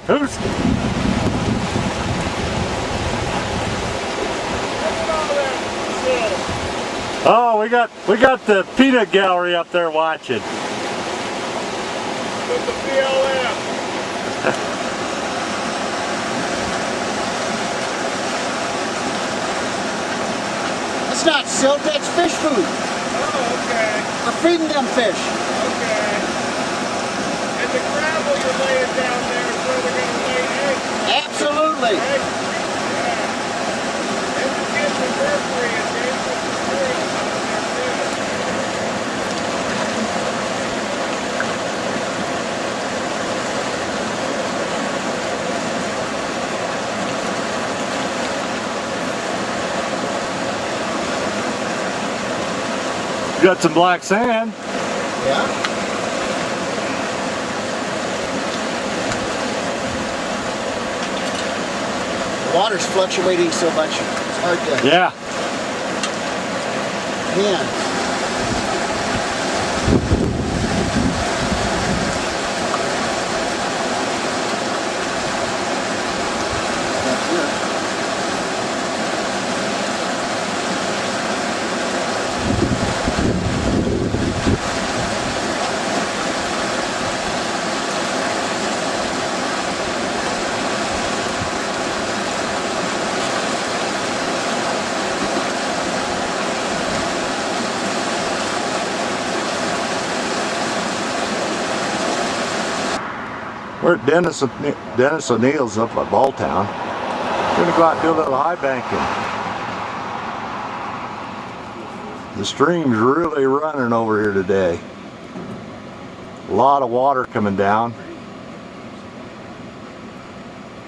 Who's? Oh, we got the peanut gallery up there watching. With the BLM. That's not silt, that's fish food. Oh, okay. We're feeding them fish. Okay. And the gravel you're laying down there is where they're going to lay eggs. Absolutely. Right? Yeah. And the kids are mercury and dangerous materials out there too. You got some black sand. Yeah. The water's fluctuating so much, it's hard to... Yeah. Yeah. We're at Dennis O'Neill's up at Balltown. We're gonna go out and do a little high banking. The stream's really running over here today. A lot of water coming down.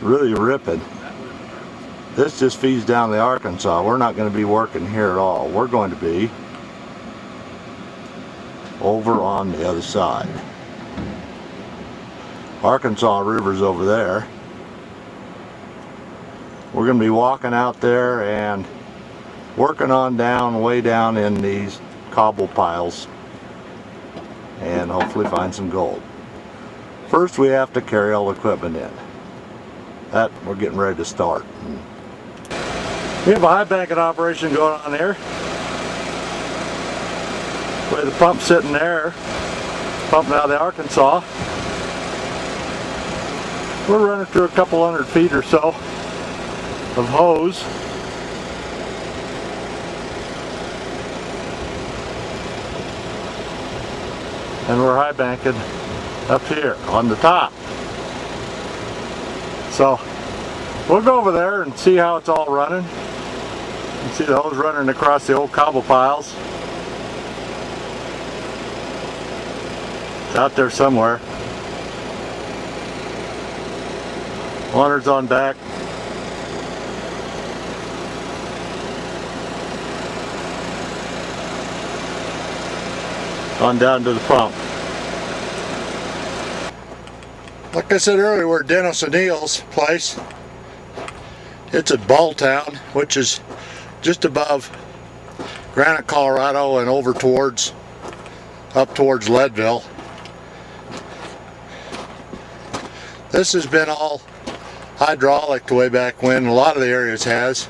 Really ripping. This just feeds down the Arkansas. We're not going to be working here at all. We're going to be over on the other side. Arkansas River's over there. We're going to be walking out there and working on down, way down in these cobble piles and hopefully find some gold. First we have to carry all the equipment in. That we're getting ready to start. We have a high banking operation going on here. With the pump sitting there, pumping out of the Arkansas. We're running through a couple hundred feet or so of hose. And we're high banking up here on the top. So we'll go over there and see how it's all running. You can see the hose running across the old cobble piles. It's out there somewhere. Water's on back. On down to the pump. Like I said earlier, we're at Dennis O'Neill's place. It's at Balltown, which is just above Granite, Colorado, and over towards, up towards Leadville. This has been all hydraulic way back when. A lot of the areas has.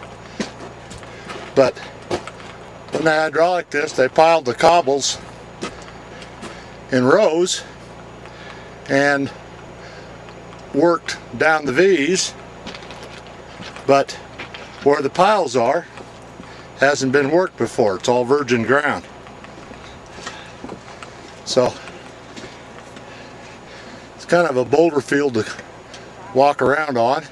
But when they hydraulic this, they piled the cobbles in rows and worked down the V's, but where the piles are hasn't been worked before. It's all virgin ground. So it's kind of a boulder field to walk around on,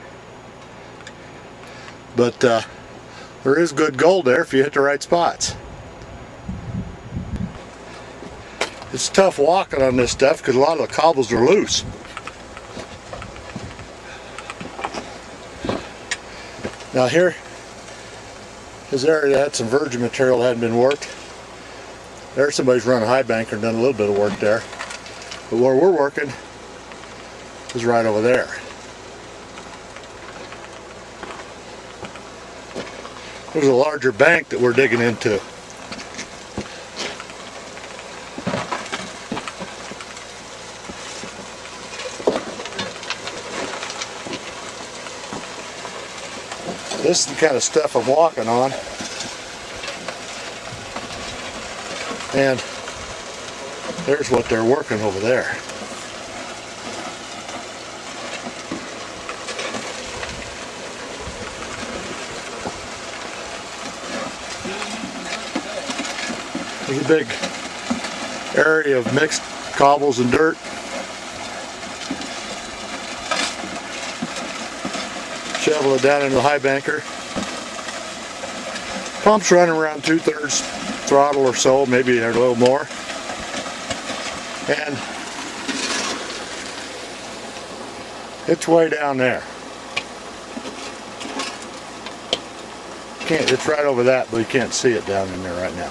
but there is good gold there if you hit the right spots. It's tough walking on this stuff because a lot of the cobbles are loose. Now here, this area had some virgin material that hadn't been worked. There somebody's run a high banker and done a little bit of work there. But where we're working is right over there. There's a larger bank that we're digging into. This is the kind of stuff I'm walking on. And there's what they're working over there. There's a big area of mixed cobbles and dirt. Shovel it down into the high banker. Pump's running around 2/3 throttle or so, maybe a little more. And it's way down there. It's right over that, but you can't see it down in there right now.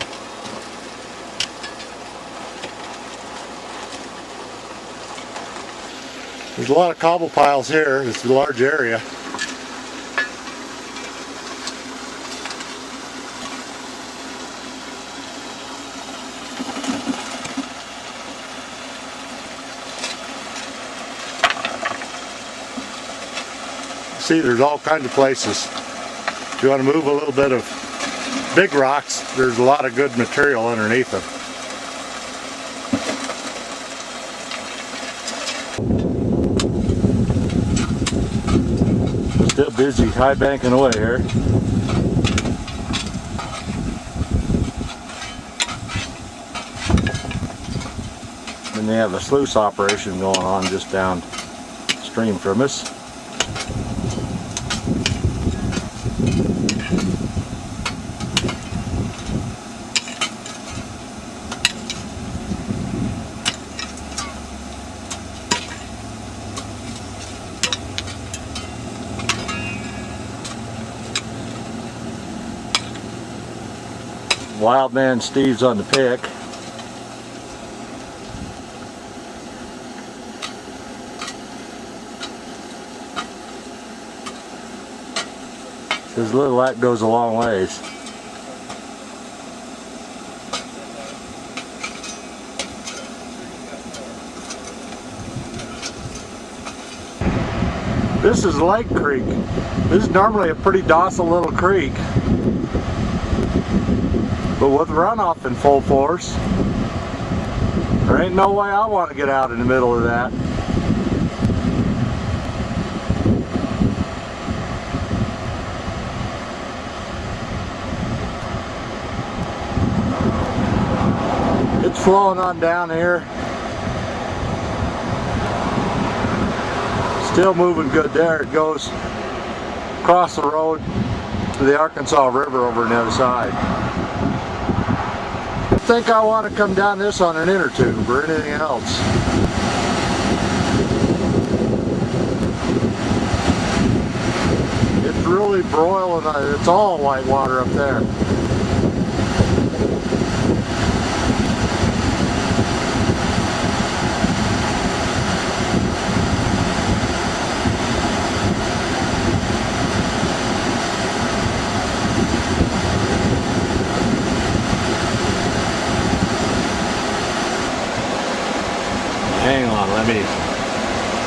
There's a lot of cobble piles here. It's a large area. See, there's all kinds of places. If you want to move a little bit of big rocks, there's a lot of good material underneath them. Still busy high banking away here. And they have a sluice operation going on just downstream from us. Wild Man Steve's on the pick. His little light goes a long ways. This is Lake Creek. This is normally a pretty docile little creek. But with runoff in full force, there ain't no way I want to get out in the middle of that. It's flowing on down here. Still moving good there. It goes across the road to the Arkansas River over on the other side. I think I want to come down this on an inner tube or anything else. It's really broiling. It's all white water up there. Hang on, let me...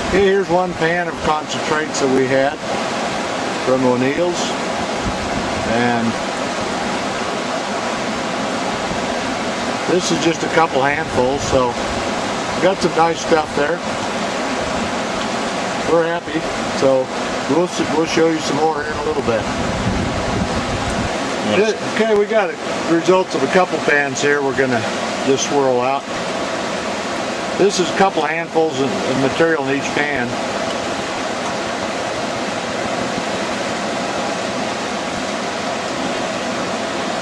Okay, here's one pan of concentrates that we had from O'Neill's. And this is just a couple handfuls, so we got some nice stuff there. We're happy, so we'll show you some more here in a little bit. Okay, we got the results of a couple pans here we're going to just swirl out. This is a couple handfuls of material in each pan.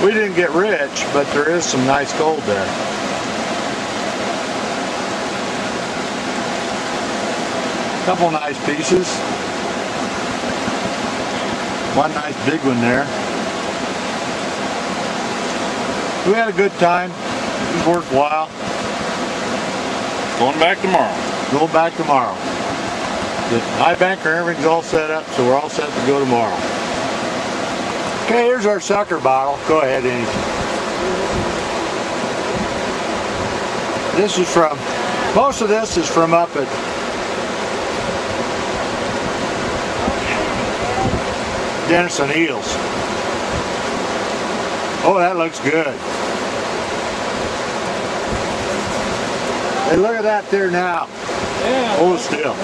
We didn't get rich, but there is some nice gold there. Couple nice pieces. One nice big one there. We had a good time. It was worthwhile. Going back tomorrow. Going back tomorrow. The high banker, everything's all set up, so we're all set to go tomorrow. Okay, here's our sucker bottle. Go ahead, Annie. This is from, most of this is from up at Denison eels. Oh, that looks good. Hey, look at that there now. Yeah. Hold still.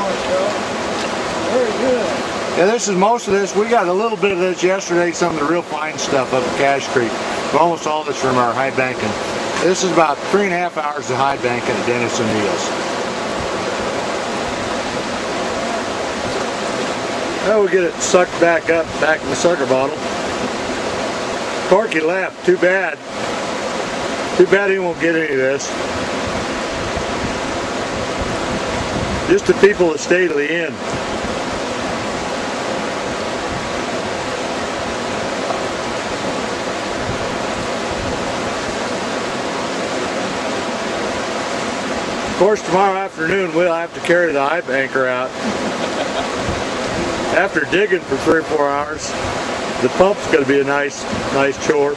Very good. Yeah, this is most of this. We got a little bit of this yesterday, some of the real fine stuff up at Cache Creek. But almost all this from our high banking. This is about 3.5 hours of high banking at Denison eels. Now we get it sucked back up, back in the sucker bottle. Corky left, too bad. Too bad he won't get any of this. Just the people that stay to the end. Of course, tomorrow afternoon we'll have to carry the high banker out. After digging for 3 or 4 hours, the pump's going to be a nice chore.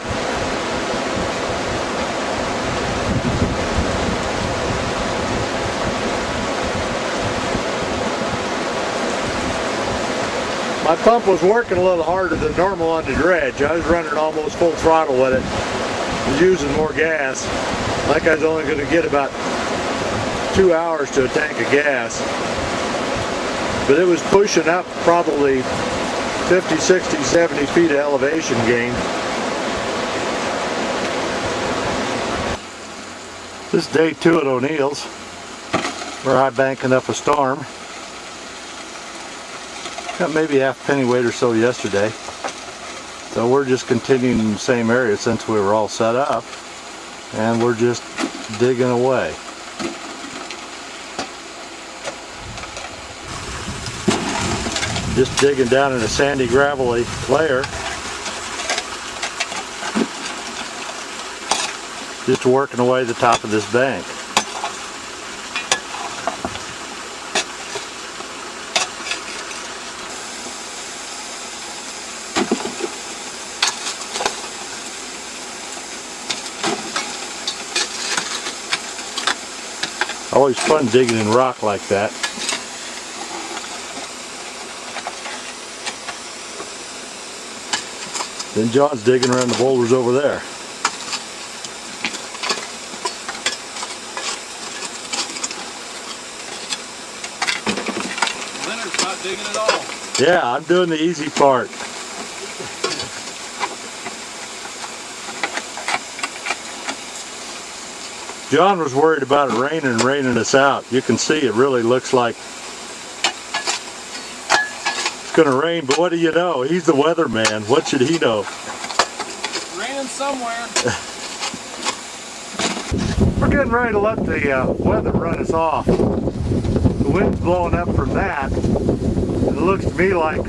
My pump was working a little harder than normal on the dredge. I was running almost full throttle with it. I was using more gas. Like I was only going to get about 2 hours to a tank of gas. But it was pushing up probably 50, 60, 70 feet of elevation gain. This is day 2 at O'Neill's. We're high banking up a storm. Got maybe half pennyweight or so yesterday. So we're just continuing in the same area since we were all set up. And we're just digging away. Just digging down in a sandy, gravelly layer. Just working away the top of this bank. Always fun digging in rock like that. Then John's digging around the boulders over there. Leonard's not digging at all. Yeah, I'm doing the easy part. John was worried about it raining us out. You can see it really looks like it's going to rain, but what do you know? He's the weatherman. What should he know? It's raining somewhere. We're getting ready to let the weather run us off. The wind's blowing up from that. It looks to me like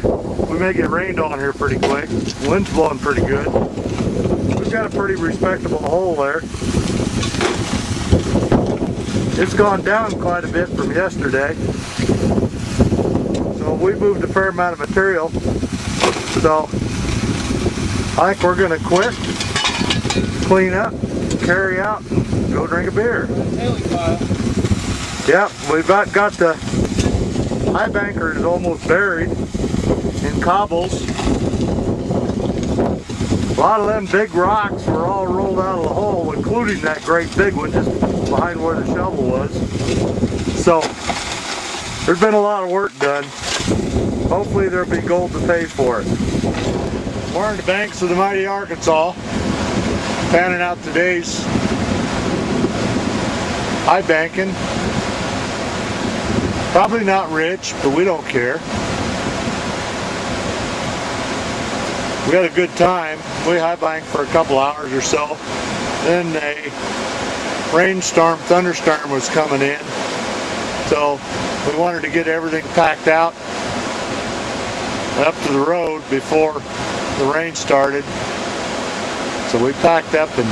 we may get rained on here pretty quick. The wind's blowing pretty good. We've got a pretty respectable hole there. It's gone down quite a bit from yesterday. So we moved a fair amount of material. So I think we're going to quit, clean up, carry out, and go drink a beer. Yep, we've got the high banker is almost buried in cobbles. A lot of them big rocks were all rolled out of the hole, including that great big one just behind where the shovel was. So there's been a lot of work done. Hopefully there'll be gold to pay for it. We're on the banks of the mighty Arkansas, panning out today's high banking. Probably not rich, but we don't care. We had a good time. We high banked for a couple hours or so. Then a rainstorm, thunderstorm was coming in. So we wanted to get everything packed out up to the road before the rain started. So we packed up and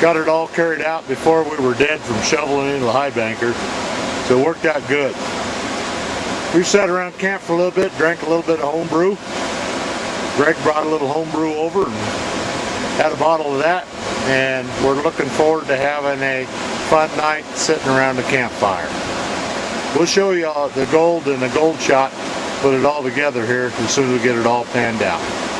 got it all carried out before we were dead from shoveling into the high banker. So it worked out good. We sat around camp for a little bit, drank a little bit of homebrew. Greg brought a little homebrew over and had a bottle of that, and we're looking forward to having a fun night sitting around the campfire. We'll show you the gold and the gold shot put it all together here as soon as we get it all panned out.